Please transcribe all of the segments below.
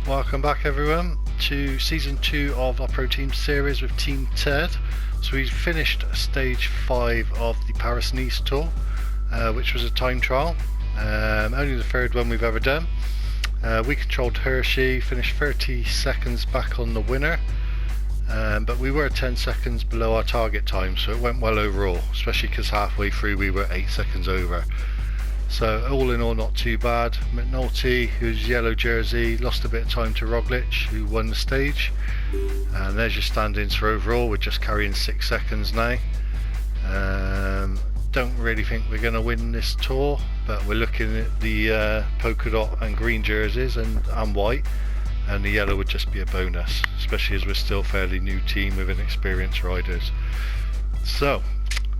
Welcome back everyone to season 2 of our Pro Team series with Team Ted. So we've finished stage 5 of the Paris-Nice tour, which was a time trial, only the third one we've ever done. We controlled Hershey, finished 30 seconds back on the winner, but we were 10 seconds below our target time, so it went well overall, especially because halfway through we were 8 seconds over. So all in all, not too bad. McNulty, who's yellow jersey, lost a bit of time to Roglic, who won the stage. And there's your standings for overall. We're just carrying 6 seconds now. Don't really think we're going to win this tour, but we're looking at the polka dot and green jerseys and white, and the yellow would just be a bonus, especially as we're still a fairly new team with inexperienced riders. So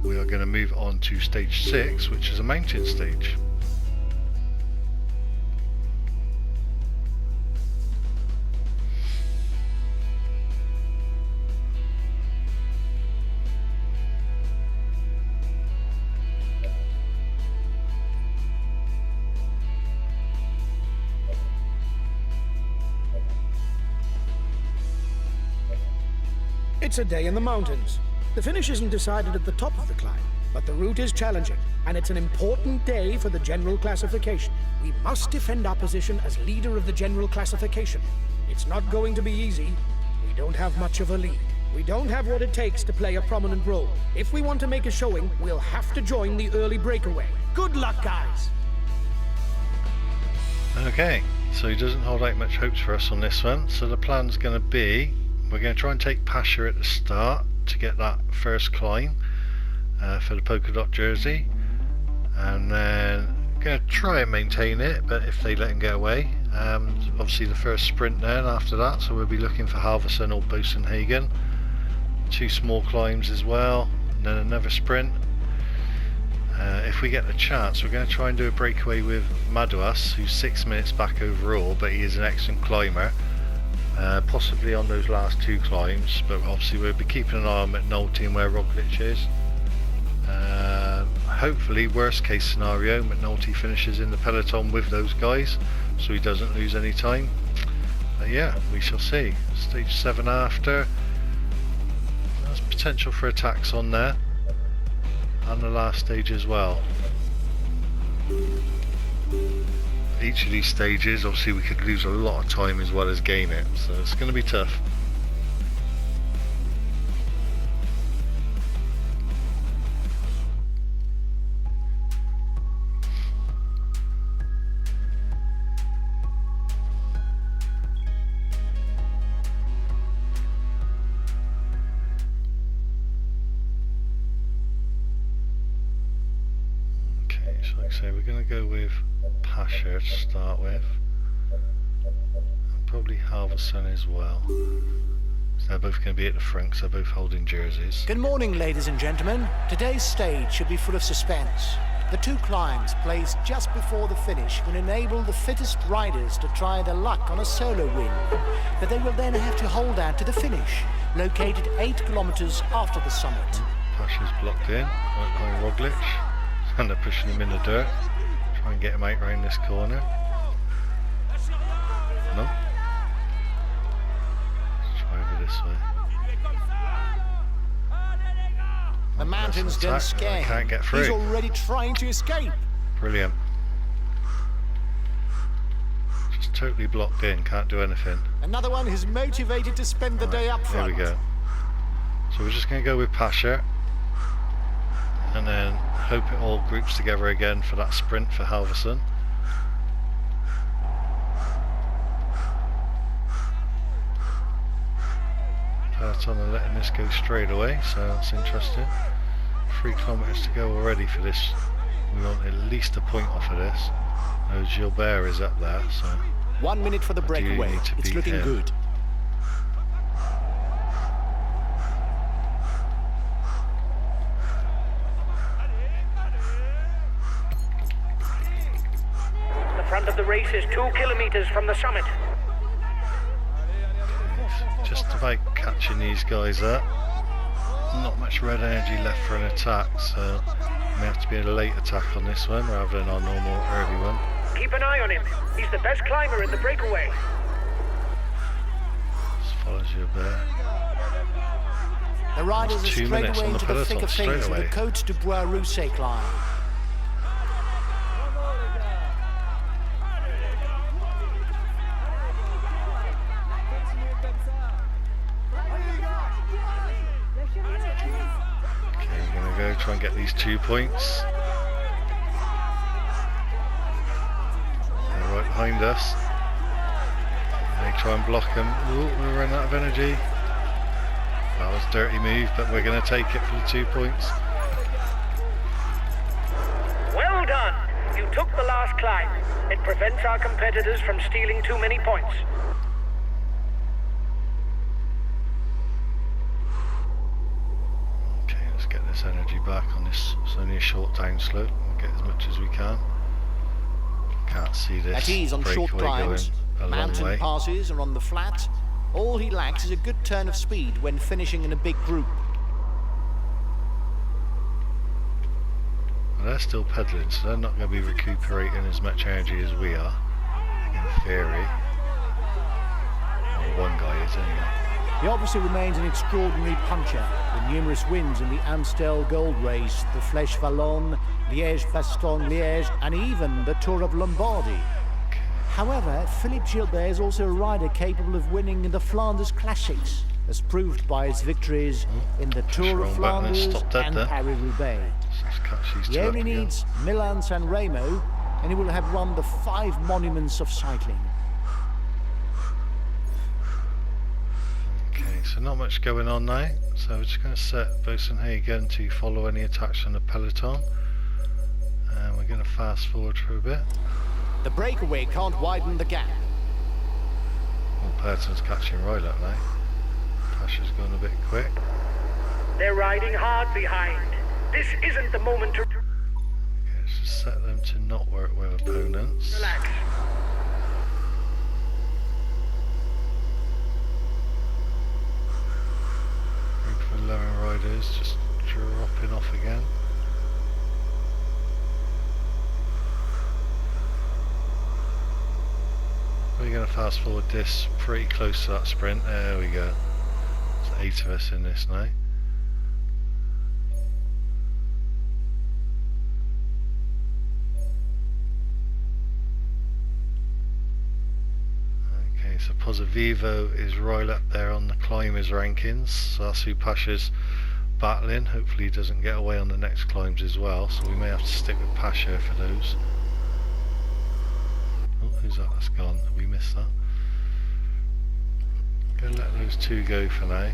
we are going to move on to stage 6, which is a mountain stage. It's a day in the mountains. The finish isn't decided at the top of the climb, but the route is challenging, and it's an important day for the general classification. We must defend our position as leader of the general classification. It's not going to be easy. We don't have much of a lead. We don't have what it takes to play a prominent role. If we want to make a showing, we'll have to join the early breakaway. Good luck, guys! Okay, so he doesn't hold out much hopes for us on this one, so the plan's going to be, we're going to try and take Pasha at the start to get that first climb for the polka dot jersey, and then going to try and maintain it, but if they let him get away, obviously the first sprint then after that, so we'll be looking for Halverson or Bosenhagen. 2 small climbs as well, and then another sprint. If we get the chance, we're going to try and do a breakaway with Manosque, who's 6 minutes back overall, but he is an excellent climber. Possibly on those last 2 climbs, but obviously we'll be keeping an eye on McNulty and where Roglic is. Hopefully, worst case scenario, McNulty finishes in the peloton with those guys, so he doesn't lose any time. But yeah, we shall see. Stage 7 after. There's potential for attacks on there, and the last stage as well. Each of these stages, obviously we could lose a lot of time as well as gain it, so it's going to be tough. Okay, so like I say, we're going to go with Pasha to start with, and probably Halverson as well. So they're both going to be at the front because they're both holding jerseys. Good morning, ladies and gentlemen. Today's stage should be full of suspense. The 2 climbs placed just before the finish will enable the fittest riders to try their luck on a solo win, but they will then have to hold out to the finish, located 8 kilometers after the summit. Pasha's blocked in, right behind Roglic, and they're pushing him in the dirt. Try and get him out round this corner. No. Let's try over this way. The mountains don't scare him. Can't get through. He's already trying to escape. Brilliant. Just totally blocked in, can't do anything. Another one who's motivated to spend the day up front. There we go. So we're just going to go with Pasha, and then hope it all groups together again for that sprint for Halverson. Peloton are letting this go straight away, so that's interesting. 3 kilometers to go already for this. We want at least a point off of this. Oh, Gilbert is up there, so 1 minute for the breakaway. It's looking good. The front of the race is 2 kilometers from the summit. Just about catching these guys up. Not much red energy left for an attack, so may have to be a late attack on this one rather than our normal early one. Keep an eye on him. He's the best climber in the breakaway. Follows you there. The riders are 2 straight minutes away on the into the thick peloton, of straight things with the away. Côte du Bois Rousset climb. Okay, we're going to go try and get these 2 points. They're right behind us. They try and block them. Ooh, we run out of energy. That was a dirty move, but we're going to take it for the 2 points. Well done. You took the last climb. It prevents our competitors from stealing too many points. Okay, let's get this energy back on this. It's only a short down slope. We'll get as much as we can. Can't see this. At ease on short breakaway climbs, going a long mountain way. passes are on the flat. All he lacks is a good turn of speed when finishing in a big group. Well, they're still pedaling, so they're not going to be recuperating as much energy as we are, in theory. Well, one guy is anyway. He obviously remains an extraordinary puncher, with numerous wins in the Amstel Gold Race, the Flèche Wallonne, Liège-Bastogne-Liège, and even the Tour of Lombardy. However, Philippe Gilbert is also a rider capable of winning in the Flanders Classics, as proved by his victories in the Tour of Flanders and Paris-Roubaix. He only needs Milan-San Remo, and he will have won the 5 monuments of cycling. Okay, so not much going on now. So we're just going to set Bosenhagen to follow any attacks from the peloton. And we're going to fast forward for a bit. The breakaway can't widen the gap. Well, peloton's catching right up now. Pasha's gone a bit quick. They're riding hard behind. This isn't the moment to Okay, let's just set them to not work with opponents. relax. Group of 11 riders just dropping off again. We're going to fast forward this pretty close to that sprint. There we go. There's 8 of us in this now. Okay, so Pozzovivo is right up there on the climbers rankings. So that's who Pasha's battling. Hopefully he doesn't get away on the next climbs as well. So we may have to stick with Pasha for those. Oh, who's that? That's gone. We missed that. Gonna let those 2 go for now.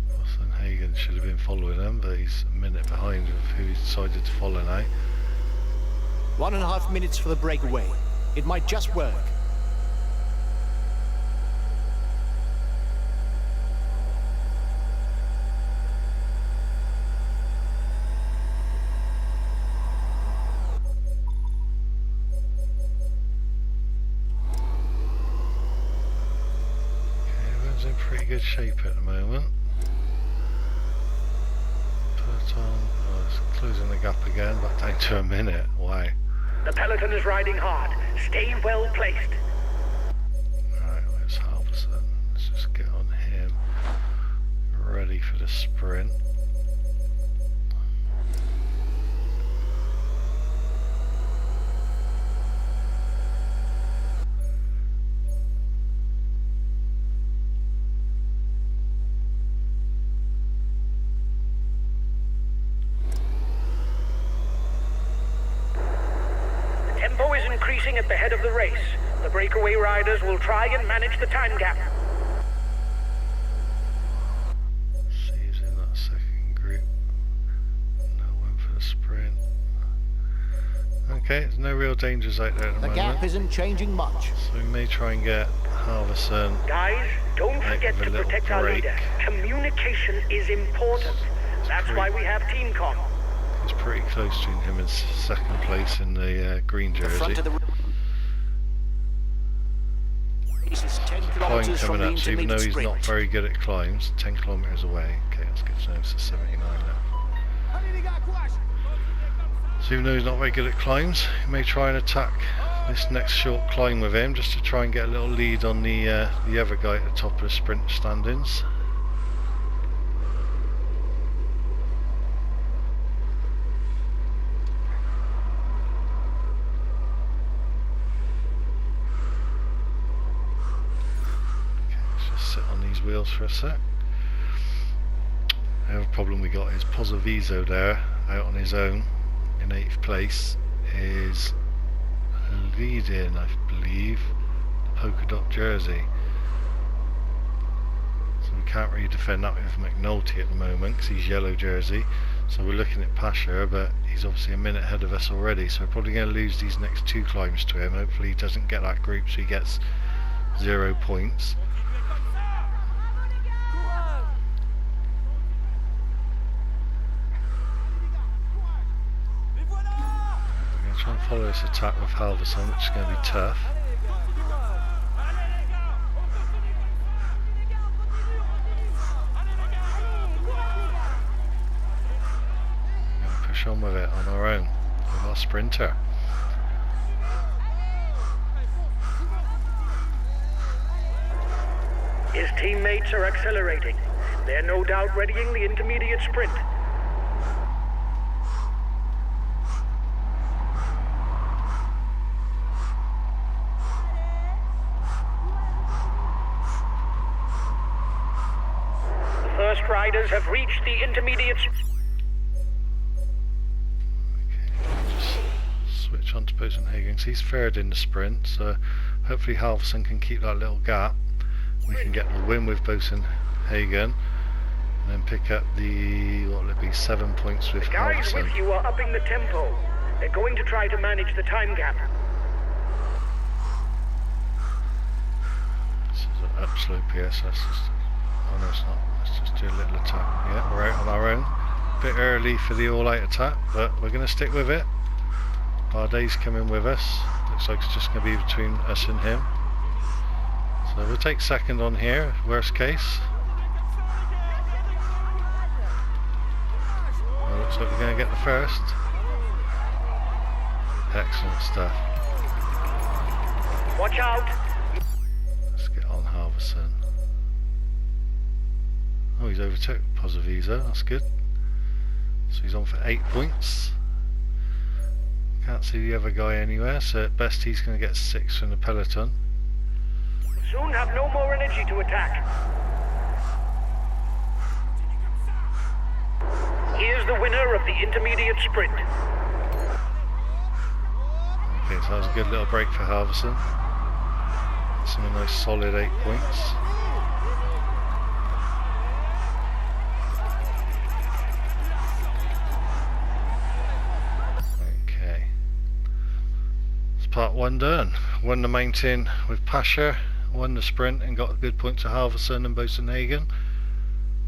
Bosenhagen should have been following them, but he's a minute behind of who he's decided to follow now. 1.5 minutes for the breakaway. It might just work. Everyone's in pretty good shape at the moment. Peloton, oh, it's closing the gap again, back down to a minute. Why? The peloton is riding hard. Stay well placed. Alright, where's Halverson? Let's just get on him. Ready for the sprint. Tempo is increasing at the head of the race. The breakaway riders will try and manage the time gap. Steve's in that second group. No one for the sprint. Okay, there's no real dangers out there at the The moment. gap isn't changing much. So we may try and get Halverson. Guys, don't forget to protect our leader. Communication is important. That's why we have team comm. It's pretty close between him and second place in the green The jersey. front of the race is 10 Climb kilometers from coming the up, so even though intermediate he's not sprint. very good at climbs, 10 kilometres away. Okay, let's get to know, so 79 left. So even though he's not very good at climbs, he may try and attack this next short climb with him, just to try and get a little lead on the other guy at the top of the sprint standings. Okay, let's just sit on these wheels for a sec. The other problem we got is Pozzoviso there, out on his own in 8th place, is leading, I believe, the polka dot jersey. So we can't really defend that with McNulty at the moment because he's yellow jersey. So we're looking at Pasha, but he's obviously a minute ahead of us already, so we're probably going to lose these next 2 climbs to him. Hopefully he doesn't get that group so he gets 0 points. Try and follow this attack with Halverson, which is going to be tough. We're going to push on with it on our own, with our sprinter. His teammates are accelerating. They're no doubt readying the intermediate sprint. Riders have reached the intermediate. Okay, just switch on to Bosenhagen because he's third in the sprint, so hopefully Halverson can keep that little gap. We can get the win with Bosenhagen and then pick up the, what will it be, 7 points with The guys Halverson. with you are upping the tempo. They're going to try to manage the time gap. This is an upslope here, so let's just, oh no it's not. Let's just do a little attack. Yeah, we're out on our own. Bit early for the all-out attack, but we're going to stick with it. Bardet's coming with us. Looks like it's just going to be between us and him. So we'll take second on here, worst case. Well, looks like we're going to get the first. Excellent stuff. Watch out! Let's get on Halverson. Oh, he's overtook Pozzoviso, that's good. So he's on for 8 points. Can't see the other guy anywhere, so at best he's going to get 6 from the peloton. Soon have no more energy to attack. Here's the winner of the intermediate sprint. Okay, so that was a good little break for Halverson. That's a nice solid 8 points. Part 1 done. Won the mountain with Pasha, won the sprint and got good points to Halverson and Bosenhagen.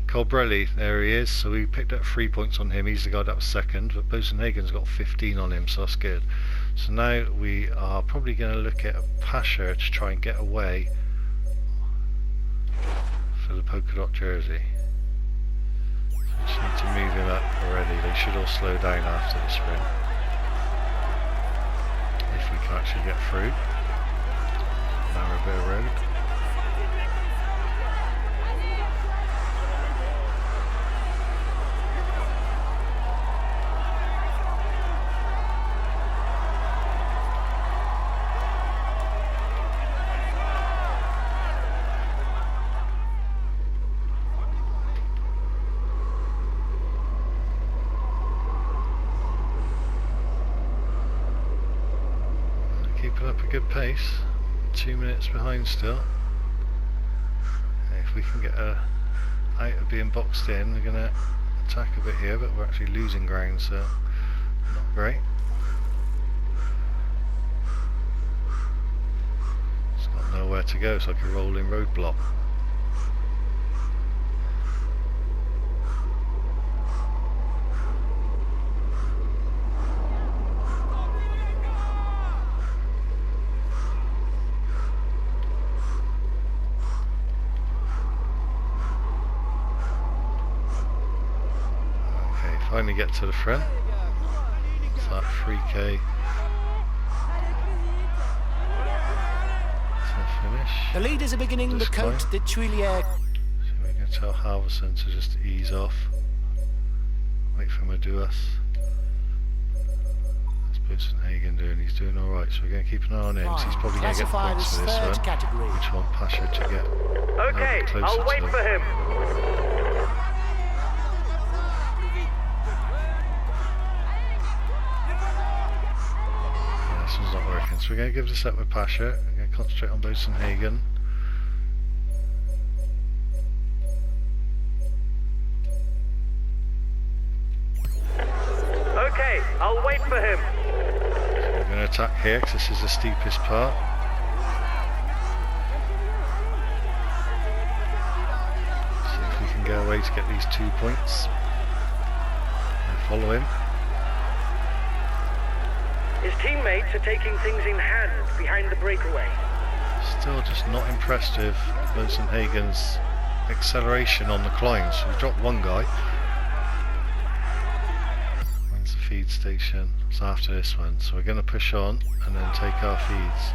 Colbrelli, there he is, so we picked up 3 points on him. He's the guy that was second, but Bosenhagen's got 15 on him, so that's good. So now we are probably going to look at Pasha to try and get away for the polka dot jersey. So we just need to move him up already. They should all slow down after the sprint. If we can actually get through. Narrow bit of road. Keeping up a good pace, 2 minutes behind still. If we can get out of being boxed in, we're going to attack a bit here, but we're actually losing ground, so not great. It's got nowhere to go, it's like a rolling roadblock. Finally get to the front. What's that? 3k. To finish. The leaders are beginning the Côte de Tuileries. So we can tell Halverson to just ease off. Wait for him to do us. That's Busenhagen doing. He's doing alright, so we're going to keep an eye on him. So he's probably going to get points for this one. Category. We just want Pasha to get Okay, I'll wait for him. Yeah, this one's not working, so we're going to give this up with Pasha. We're going to concentrate on Busenhagen. Okay, I'll wait for him. We're going to attack here because this is the steepest part. See if we can get away to get these 2 points. And follow him. His teammates are taking things in hand behind the breakaway. Still just not impressed with Busenhagen's acceleration on the climbs. So we've dropped one guy. Feed station. It's after this one, so we're going to push on and then take our feeds.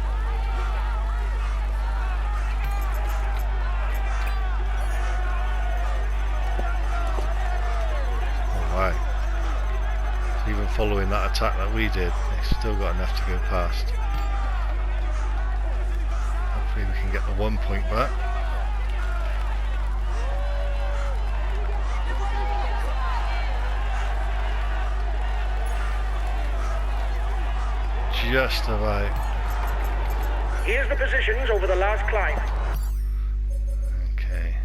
Alright. So even following that attack that we did, they've still got enough to go past. Hopefully we can get the 1 point back. Just about. Here's the positions over the last climb. Okay.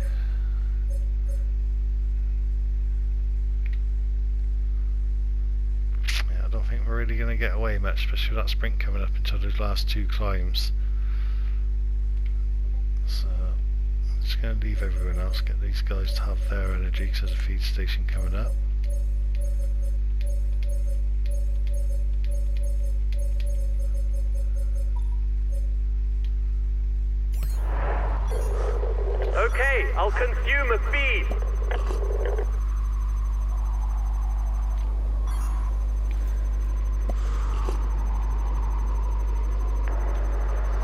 Yeah, I don't think we're really going to get away much, especially with that sprint coming up until those last 2 climbs. So, I'm just going to leave everyone else, get these guys to have their energy because there's a feed station coming up. Okay, I'll consume a feed.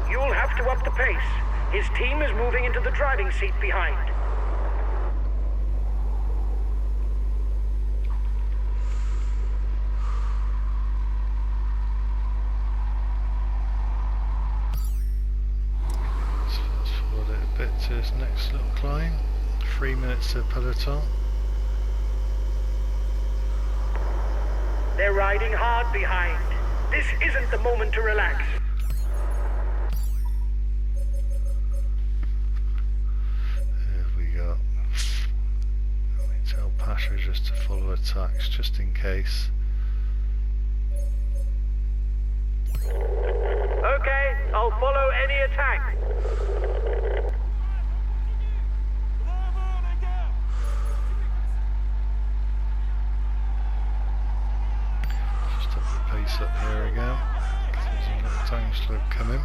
You'll have to up the pace. His team is moving into the driving seat behind. To this next little climb, 3 minutes to Plateau. They're riding hard behind. This isn't the moment to relax. Here we go. We tell Pasha just to follow attacks just in case. Okay, I'll follow any attack. Up here again. There's a little time slope coming.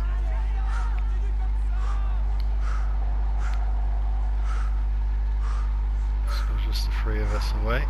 So just the 3 of us away.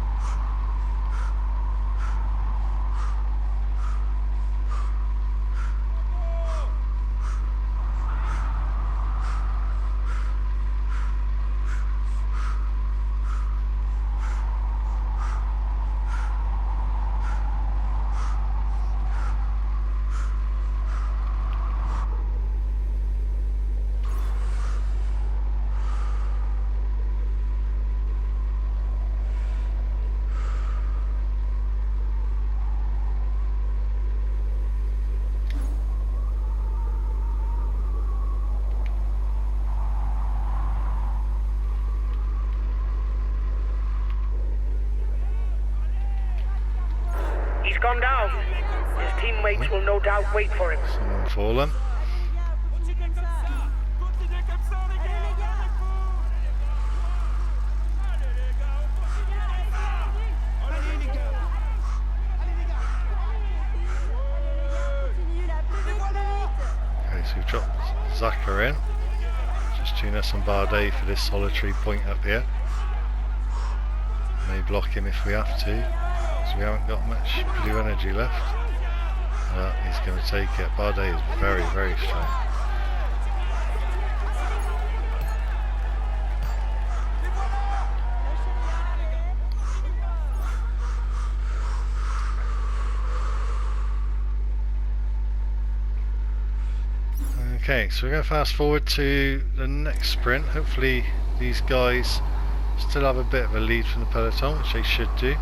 He's gone down. His teammates will no doubt wait for him. Someone fallen. Okay, so we've dropped Zaka in. Just tune us on Bardet for this solitary point up here. May block him if we have to. because we haven't got much blue energy left. He's going to take it. Bardet is very, very strong. Okay, so we're going to fast forward to the next sprint. Hopefully these guys still have a bit of a lead from the peloton, which they should do.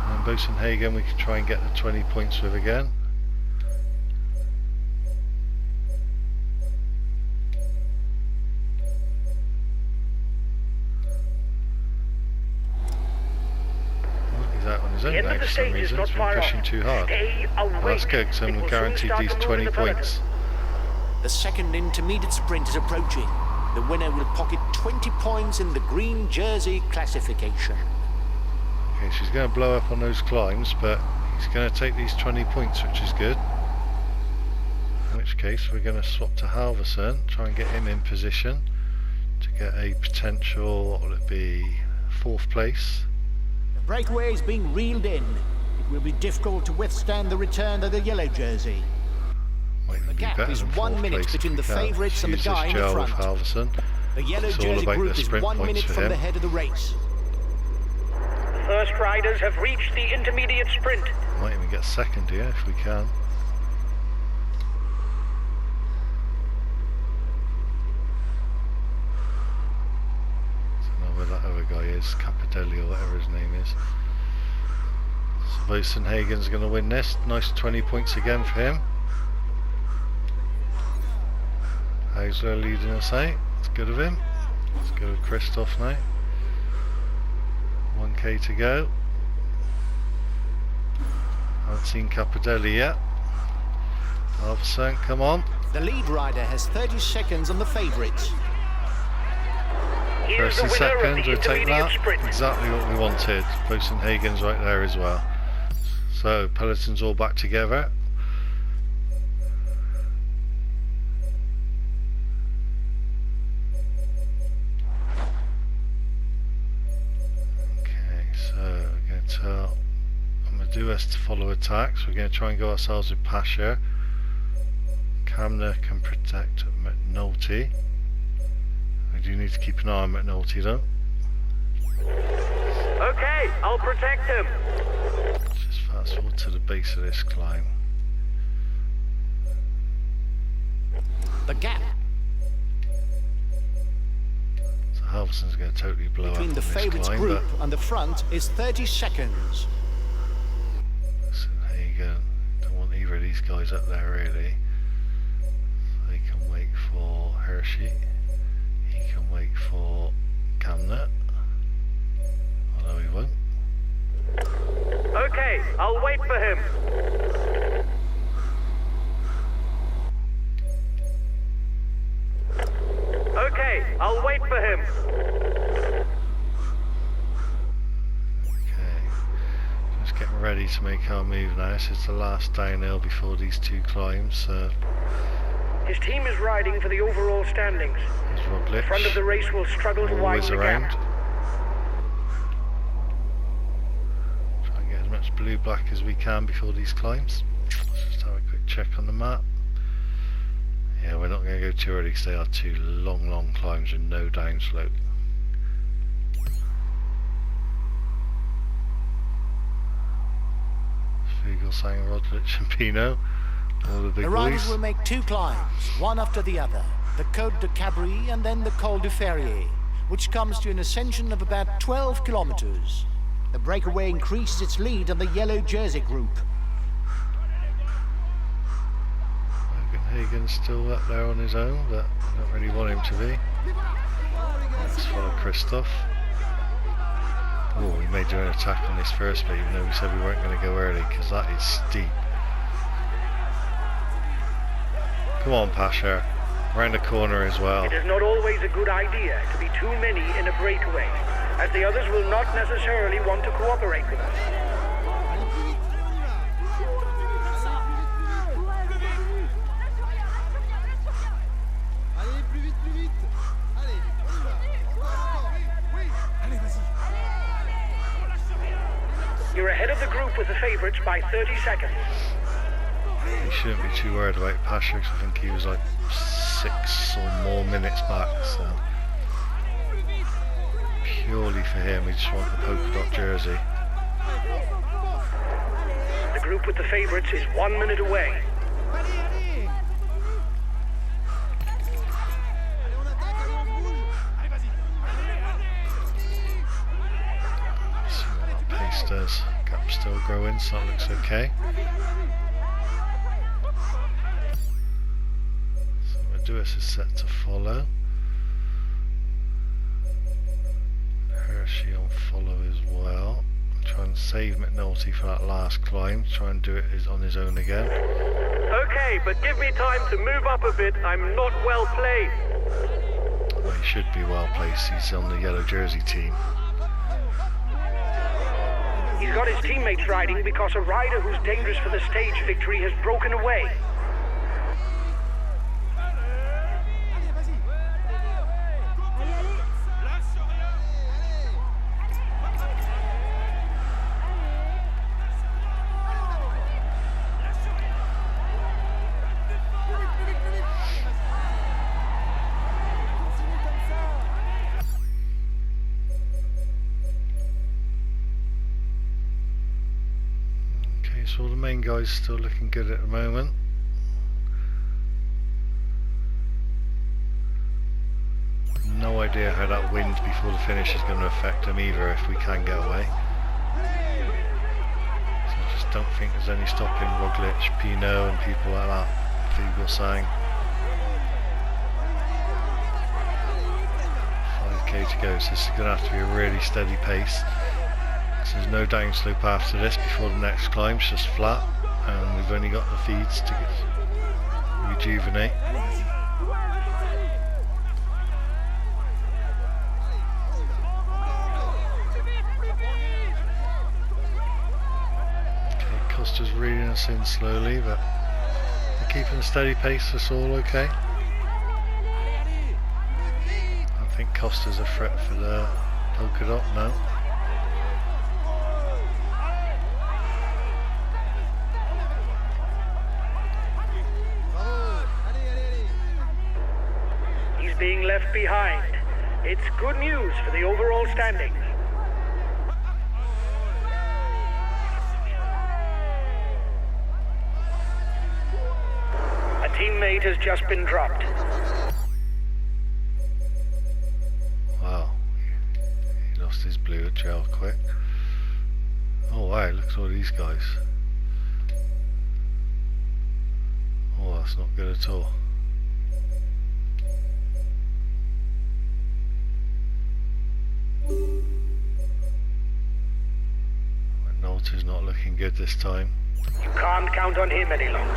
And Bosenhagen we can try and get the 20 points with again. He's out on his own now for some reason. He's been pushing too hard. Well, that's good, because I'm guaranteed these 20 points. The second intermediate sprint is approaching. The winner will pocket 20 points in the green jersey classification. Okay, she's going to blow up on those climbs, but he's going to take these 20 points, which is good. In which case, we're going to swap to Halverson, try and get him in position to get a potential, what will it be, 4th place. The breakaway is being reeled in. It will be difficult to withstand the return of the yellow jersey. The gap is 1 minute between the favourites and the guy in the front. The yellow jersey group is 1 minute from the head of the race. The first riders have reached the intermediate sprint. Might even get second here if we can. I don't know where that other guy is, Capadelli or whatever his name is. So Bosenhagen's going to win this. Nice 20 points again for him. Hausler leading us out. It's good of him. Let's go with Christoph now. 1k to go. Haven't seen Capadelli yet. Halverson, come on. The lead rider has 30 seconds on the favourites. First and second, we'll take that. Exactly what we wanted. Bosenhagen's right there as well. So, peloton's all back together. I'm going to do us to follow attacks. We're going to try and go ourselves with Pasha. Kamner can protect McNulty. We do need to keep an eye on McNulty though. Okay, I'll protect him. Let's just fast forward to the base of this climb. The gap Halverson's going to totally blow between up the favourites group and the front is 30 seconds. So there you go. Don't want either of these guys up there really. They can wait for Hershey. He can wait for Kamner. Although he won't. Okay, I'll wait for him. Okay, I'll wait for him. Okay, just getting ready to make our move now. This is the last downhill before these 2 climbs. His team is riding for the overall standings. The front of the race will struggle to widen the gap. Try and get as much blue-black as we can before these climbs. Let's just have a quick check on the map. Yeah, we're not going to go too early because they are 2 long climbs with no downslope. Fugelsang, Roglic and Pino, all the big The riders boys. will make 2 climbs, one after the other. The Côte de Cabri and then the Col du Ferrier, which comes to an ascension of about 12 kilometers. The breakaway increases its lead on the yellow jersey group. Hagen's still up there on his own, but I don't really want him to be. Let's follow Christoph. Oh, we may do an attack on this first bit, even though we said we weren't going to go early, because that is steep. Come on, Pasha. Round the corner as well. It is not always a good idea to be too many in a breakaway, as the others will not necessarily want to cooperate with us. You're ahead of the group with the favourites by 30 seconds. He shouldn't be too worried about Pasha, because I think he was like 6 or more minutes back, so purely for him we just want the polka dot jersey. The group with the favourites is 1 minute away. See what that pace does. Gap's still growing, so that looks okay. Duis is set to follow. Hershey on follow as well. Try and save McNulty for that last climb. Try and do it on his own again. Okay, but give me time to move up a bit. I'm not well placed. Well, he should be well placed. He's on the yellow jersey team. He's got his teammates riding because a rider who's dangerous for the stage victory has broken away. So the main guy's still looking good at the moment. No idea how that wind before the finish is going to affect him either, if we can get away. So I just don't think there's any stopping Roglic, Pinot and people like that. Fugelsang. 5k to go, so this is going to have to be a really steady pace. There's no downslope after this before the next climb, it's just flat, and we've only got the feeds to rejuvenate. Okay, Costa's reading us in slowly, but we're keeping a steady pace, that's all okay. I think Costa's a threat for the polka dot now. Being left behind. It's good news for the overall standings. A teammate has just been dropped. Wow, he lost his blue at gel quick. Oh wow, look at all these guys. Oh, that's not good at all. McNulty's not looking good this time. You can't count on him any longer.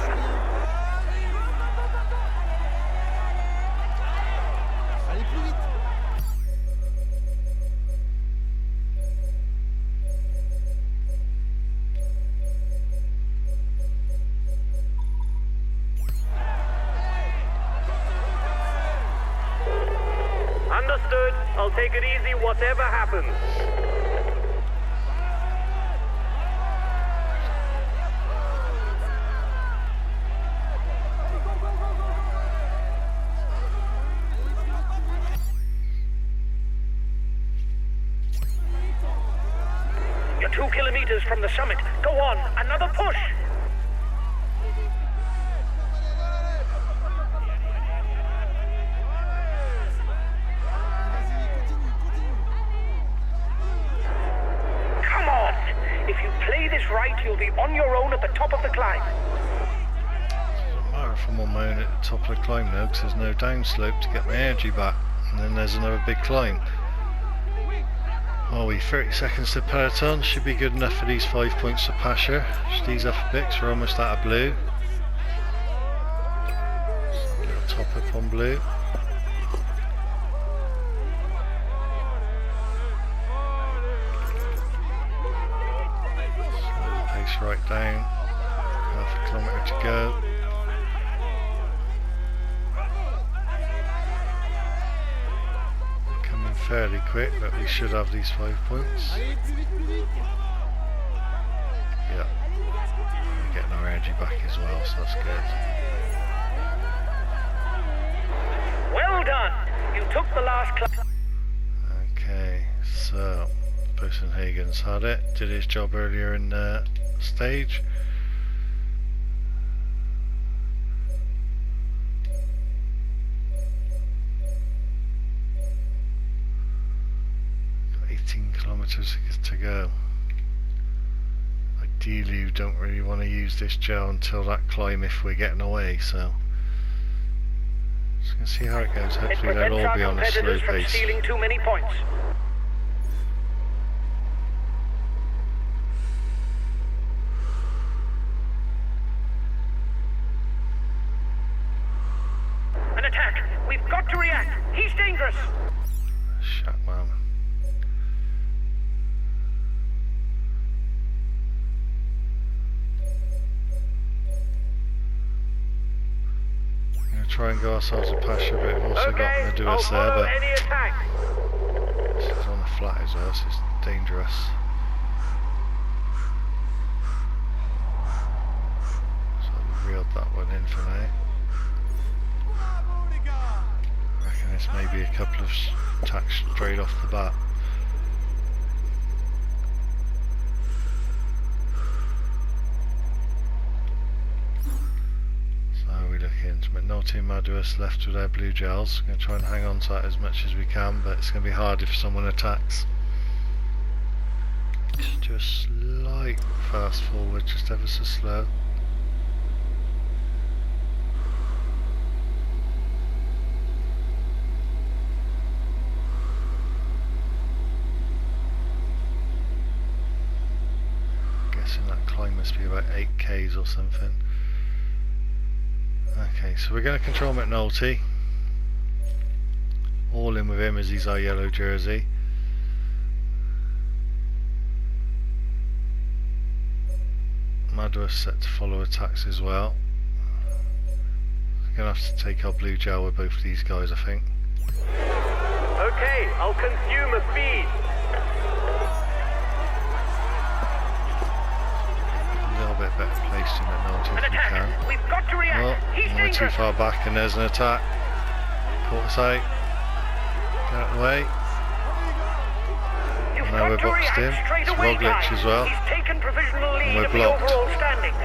Understood. I'll take it easy whatever happens. You're 2 kilometers from the summit. Go on, another push. You'll be on your own at the top of the climb. Doesn't matter if I'm on my own at the top of the climb now, because there's no downslope to get my energy back, and then there's another big climb. Oh, 30 seconds to peloton should be good enough for these 5 points to Pasha. Just ease up a bit, 'cause we're almost out of blue. Little top up on blue. Right down, half a kilometre to go. Coming fairly quick, but we should have these 5 points. last climb. Okay, so Hagen's had it, did his job earlier in the stage. Got 18 kilometers to go. Ideally you don't really want to use this gel until that climb if we're getting away, so just gonna see how it goes. Hopefully they'll all be on a slow pace. Stealing too many points. An attack! We've got to react! He's dangerous! Shut man. Try and go ourselves a pasture, but we've also got Manosque there, but this is on the flat as well, so it's dangerous. So we reeled that one in for now. I reckon this may be a couple of attacks straight off the bat. Manosque and Manosque left with their blue gels. We're going to try and hang on to that as much as we can, but it's going to be hard if someone attacks. Just do a slight fast forward, just ever so slow. Guessing that climb must be about 8 k's or something. Okay, so we're going to control McNulty. All in with him as he's our yellow jersey. Manosque set to follow attacks as well. We're going to have to take our blue gel with both of these guys, I think. Okay, I'll consume a feed. A little bit better placed in McNulty if we can. We've got to react. Oh, we're too far back and there's an attack. Caught us out. Get out of the way. Now we're boxed in. It's Roglic as well. He's taken provisional lead And we're of the blocked. overall standings.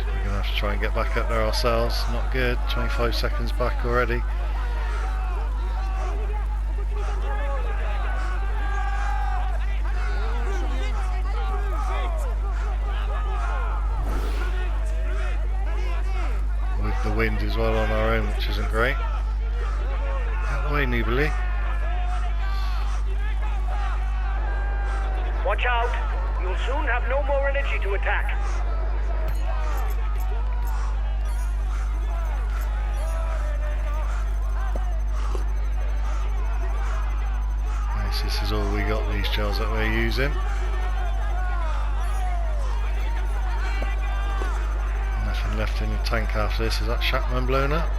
We're going to have to try and get back up there ourselves. Not good. 25 seconds back already. With the wind as well on our own, which isn't great. Out the way, Nibali. Watch out. You'll soon have no more energy to attack. Nice, this is all we got, these gels that we're using. Nothing left in the tank after this. Is that Chapman blown up?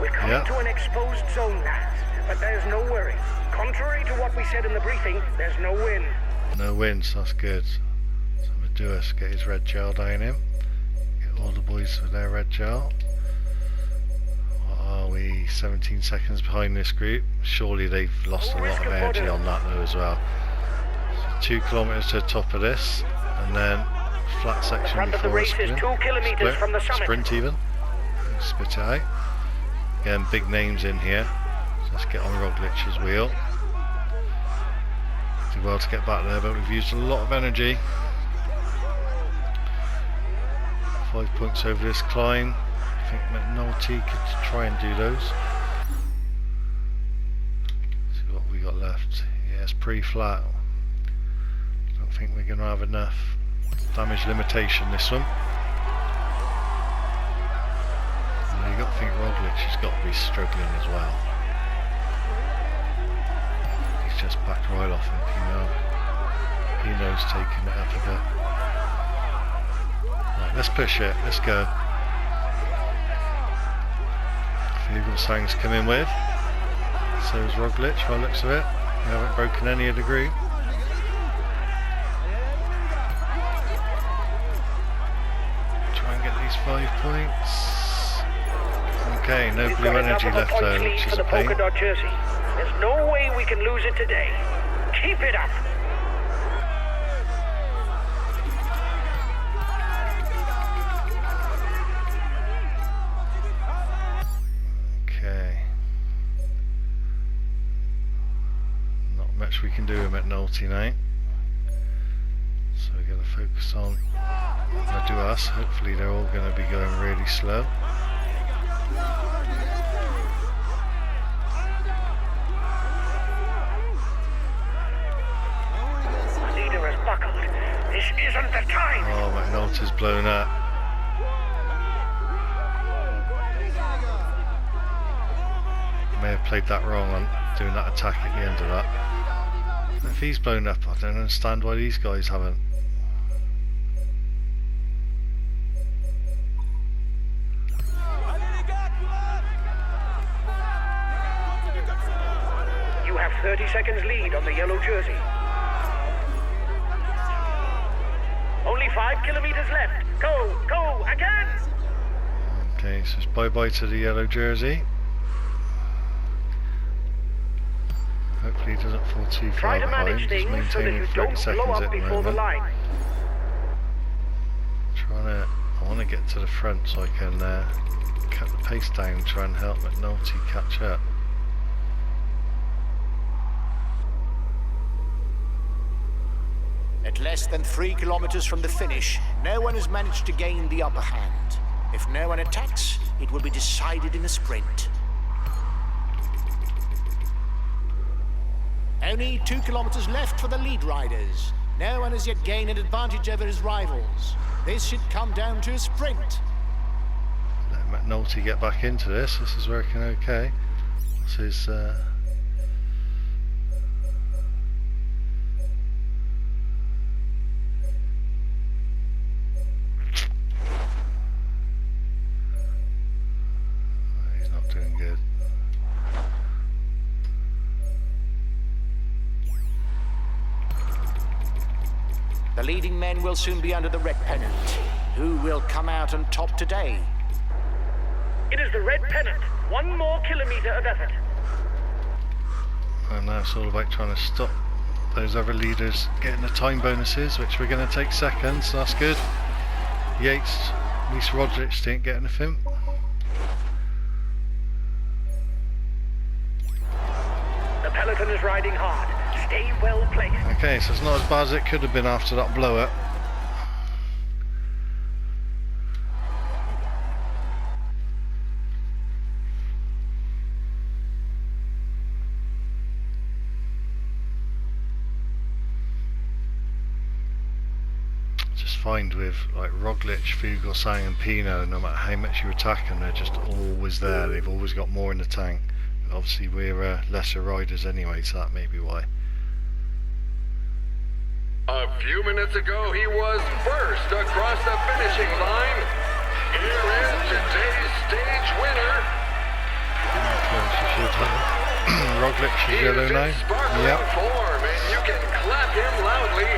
We're coming to an exposed zone, lads, but there's no worry. Contrary to what we said in the briefing, there's no wind. No wind, so that's good. So Manosque get his red gel down him. Get all the boys with their red gel. What are we? 17 seconds behind this group. Surely they've lost a lot of energy on that though as well. So 2 kilometers to the top of this, and then flat section before race is 2 kilometers from the summit. Sprint even. Spit it out. Again, big names in here. So let's get on Roglic's wheel. Do well to get back there, but we've used a lot of energy. 5 points over this climb. I think McNulty could try and do those. See what we got left. Yeah, it's pretty flat. Don't think we're going to have enough. Damage limitation this one. You got to think Roglic has got to be struggling as well. He's just backed right off and Pino's taking it up a bit. Right, let's push it, let's go. Fuglsang's coming with. So is Roglic by the looks of it. We haven't broken any of the group. Try and get these 5 points. Okay, no We've blue got enough energy of a left points there, lead which for is the a pain. polka dot jersey. There's no way we can lose it today. Keep it up. Okay. Not much we can do with McNulty now. So we're going to focus on us. Hopefully they're all going to be going really slow. Leader has buckled. This isn't the time. Oh, McNulty's blown up. May have played that wrong on doing that attack at the end of that. If he's blown up, I don't understand why these guys haven't. You have 30 seconds lead on the yellow jersey. Only 5 kilometers left. Go, again! Okay, so it's bye-bye to the yellow jersey. Hopefully he doesn't fall too Try far to manage behind. He's things so that maintaining you 30 don't blow seconds up at the before the moment. line. I want to get to the front so I can cut the pace down and try and help McNulty catch up. At less than 3 kilometers from the finish, no one has managed to gain the upper hand. If no one attacks, it will be decided in a sprint. Only 2 kilometers left for the lead riders. No one has yet gained an advantage over his rivals. This should come down to a sprint. Let McNulty get back into this. This is working okay. This is he's not doing good. The leading men will soon be under the red pennant. Who will come out on top today? It is the red pennant. 1 more kilometer of effort. And now it's all about trying to stop those other leaders getting the time bonuses, which we're going to take second, so that's good. Yates, at least Roglic didn't get anything. The peloton is riding hard. Stay well placed. Okay, so it's not as bad as it could have been after that blow up. Just find with like Roglic, Fuglsang and Pino, no matter how much you attack them, they're just always there. They've always got more in the tank. But obviously we're lesser riders anyway, so that may be why. A few minutes ago, he was first across the finishing line. Here is today's stage winner. Roglic is yellow He is now. in sparkling form, and you can clap him loudly.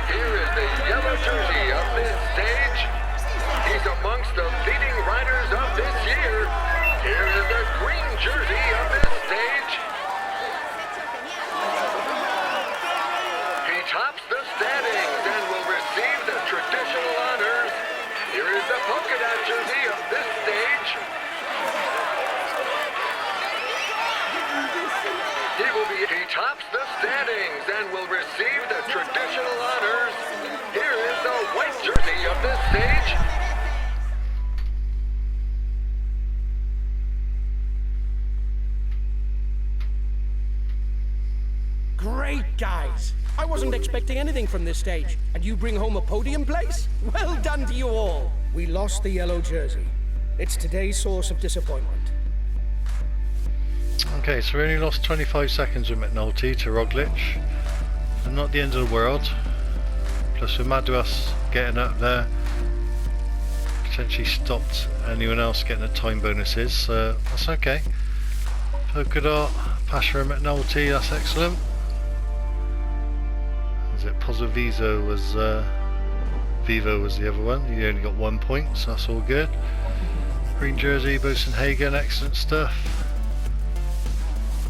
Here is the yellow jersey of this stage. He's amongst the leading riders of this year. Here is the green jersey of this stage. He tops the standings and will receive the traditional honors. Here is the polka dot jersey of this stage. He tops the standings and will receive the traditional honors. Here is the white jersey of this stage. Great, guys! I wasn't expecting anything from this stage, and you bring home a podium place? Well done to you all! We lost the yellow jersey. It's today's source of disappointment. Okay, so we only lost 25 seconds with McNulty to Roglic. So not the end of the world. Plus with Manosque getting up there, potentially stopped anyone else getting the time bonuses, so that's okay. Polka dot, Pasha and McNulty, that's excellent. Is it Pozzoviso was Vivo was the other one, you only got 1 point, so that's all good. Green jersey, Bosenhagen, excellent stuff.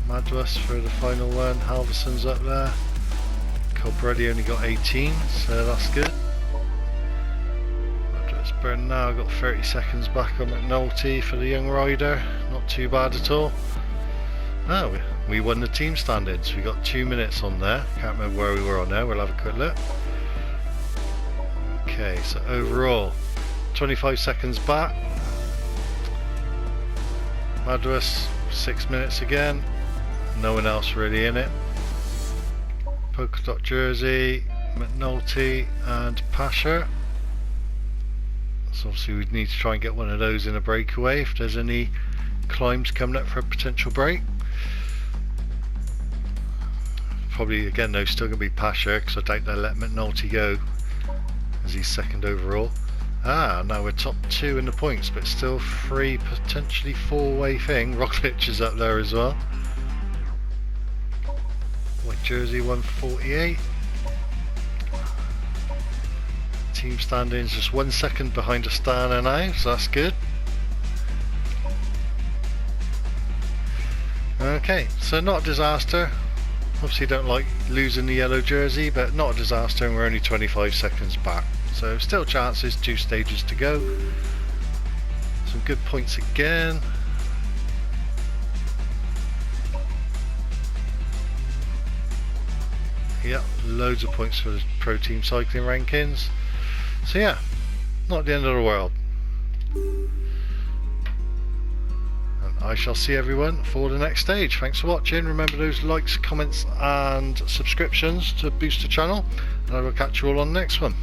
Madras for the final one. Halverson's up there. Colbrelli only got 18, so that's good. Madras Bernal got 30 seconds back on McNulty for the young rider. Not too bad at all. Oh, we won the team standings. We got 2 minutes on there. Can't remember where we were on there. We'll have a quick look. Okay, so overall 25 seconds back. Madras 6 minutes again. No one else really in it. Polka dot jersey, McNulty and Pasha. So obviously we'd need to try and get one of those in a breakaway if there's any climbs coming up for a potential break. Probably again though still going to be Pasha, because I doubt they'll let McNulty go as he's second overall. Now we're top 2 in the points, but still 3, potentially 4-way thing. Roglic is up there as well. White jersey 148. Team standings just 1 second behind Astana now, so that's good. Okay, so not a disaster. Obviously don't like losing the yellow jersey, but not a disaster, and we're only 25 seconds back. So still chances, 2 stages to go. Some good points again. Yep, loads of points for the Pro Team Cycling rankings. So yeah, not the end of the world. And I shall see everyone for the next stage. Thanks for watching. Remember those likes, comments and subscriptions to boost the channel. And I will catch you all on the next one.